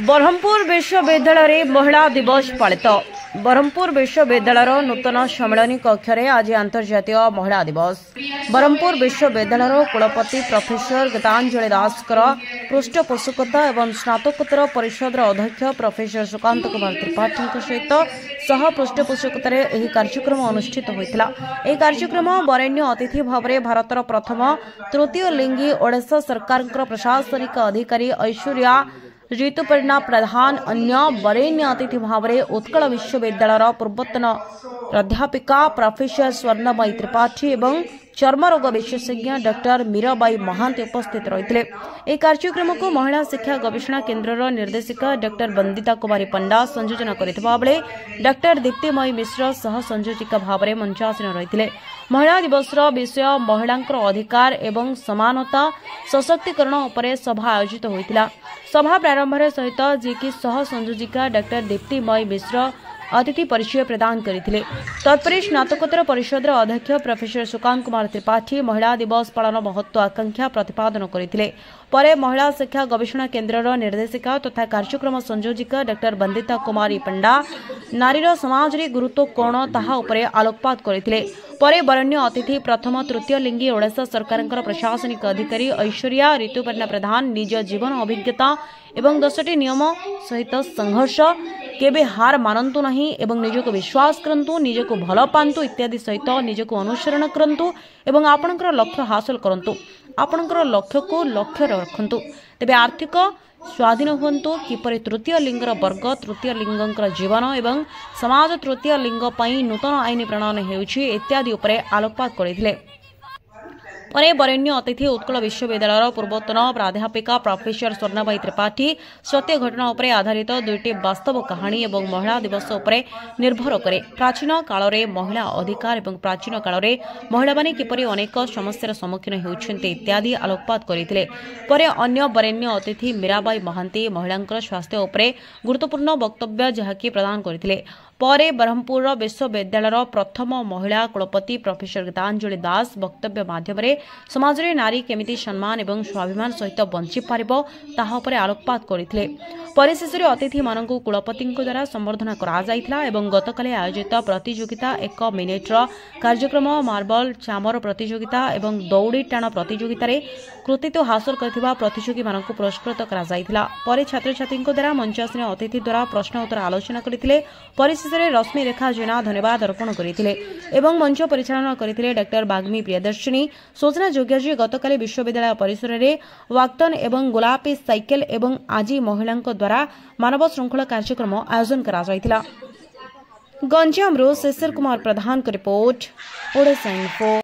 ब्रह्मपुर विश्वविद्यालय महिला दिवस पालित। ब्रह्मपुर विश्वविद्यालय नूतन सम्मेलन कक्ष में आज अंतर्जातीय महिला दिवस। ब्रह्मपुर विश्वविद्यालय कुलपति प्रोफेसर गीतांजलि दास पृष्ठपोषकता एवं स्नातकोत्तर परिषद अध्यक्ष प्रोफेसर सुकांत कुमार त्रिपाठी सहित सह पृष्ठपोषकतार यह कार्यक्रम अनुष्ठित होता। यह कार्यक्रम वरेण्य अतिथि भाव में भारतर प्रथम तृतीय लिंगी ओडिशा सरकार प्रशासनिक अधिकारी ऐश्वर्या ऋतुपर्णा प्रधान अन्य वरेण्य अतिथि भाव में उत्कल विश्वविद्यालय पूर्वतन प्राध्यापिका प्रोफेसर स्वर्णमयी त्रिपाठी एवं चर्मरोग विशेषज्ञ डॉक्टर मीराबाई महांती उपस्थित रही। एक कार्यक्रम को महिला शिक्षा गवेषणा केन्द्र निर्देशिका डॉक्टर वंदिता कुमारी पंडा संयोजन करथिबा बेले डॉक्टर दीप्तिमयी मिश्र सह संयोजिका भाव में मंचासीन रही। महिला दिवस विषय महिला अधिकार एवं समानता सशक्तिकरण उपरे सभा आयोजित होता। सभा प्रारंभ सहित जी की सह संयोजिका डॉक्टर दीप्तिमयी मिश्र अतिथि परिचय प्रदान करथिले। तत्परे स्नातकोत्तर परिषद अध्यक्ष प्रोफेसर सुकांत कुमार त्रिपाठी महिला दिवस पालन महत्व आकांक्षा प्रतिपादन करथिले। परे महिला शिक्षा गवेषणा केन्द्र निर्देशिका तथा कार्यक्रम संयोजिका डॉक्टर वंदिता कुमारी पंडा नारीर समाज रे गुरुत्व कोण ताहा उपरे आलोकपात करथिले। परे वरेण्य अतिथि प्रथम तृतीय लिंगी ओडिशा सरकार प्रशासनिक अधिकारी ऐश्वर्या ऋतुपर्णा प्रधान निज जीवन अभिज्ञता एवं 10टी नियम सहित संघर्ष केबे हार मानतु नहीं एवं निजको विश्वास करंतु निजको भल पांतु इत्यादि सहित निजको अनुसरण करंतु एवं आपणकर लक्ष्य हासिल करंतु आपणकर लक्ष्य को लक्ष्य रखंतु तेबे आर्थिक स्वाधीन हुंतु किपरि तृतीय लिंगर वर्ग तृतीय लिंगंकर जीवन एवं समाज तृतीय लिंग पई नूतन आईन प्रणयन हेउछि इत्यादि उपरे आलोकपात करथिले। परे वरेण्य अतिथि उत्कल विश्वविद्यालय पूर्वतन प्राध्यापिका प्रोफेसर स्वर्णमयी त्रिपाठी सत्य घटना उपरे आधारित दुईटी वास्तव कहानी एवं महिला दिवस उपरे निर्भर करे प्राचीन काल रे महिला अधिकार एवं प्राचीन काल रे महिला माने किपरि अनेक समस्यार सम्मुखीन हेउछन्ते इत्यादि आलोकपात करथिले। परे अन्य वरेण्य अतिथि मीराबाई महांती महिलांकर स्वास्थ्य उपरे गुरुत्वपूर्ण वक्तव्य जहाकी प्रदान करथिले। परे ब्रह्मपुर विश्वविद्यालय प्रथम महिला कुलपति प्रोफेसर गीतांजलि दास वक्तव्य माध्यम समाज रे नारी केमिति सम्मान एवं स्वाभिमान सहित बंची पारिबो ताहा उपरे आलोकपात करथिले। परिशेष अतिथि मानकु कुलपति द्वारा संबर्धना करा जायथिला एवं गतकाली आयोजित प्रतियोगिता 1 मिनिटर कार्यक्रम मार्बल चामर प्रतियोगिता एवं दौड़ी टाण प्रतियोगिता रे कृतित्व हासिल करथिबा प्रतियोगी मानकु पुरस्कृत करा जायथिला। परे छात्र छात्री द्वारा मंचासीन अतिथि द्वारा प्रश्न उत्तर आलोचना करथिले। परिशेष रश्मि रेखा जेना धन्यवाद अर्पण करथिले एवं मंच परिचालन करथिले डॉक्टर बाग्मी प्रियदर्शिनी। सूचना योग्य जे गतकाली विश्वविद्यालय परिसर में वाक्तन एवं गोलापी साइकेल एवं आजी महिला द्वारा मानव श्रृंखला कार्यक्रम आयोजन करा जायथिला। गंजाम शिशिर कुमार प्रधान रिपोर्ट ओडिशा इन्फो।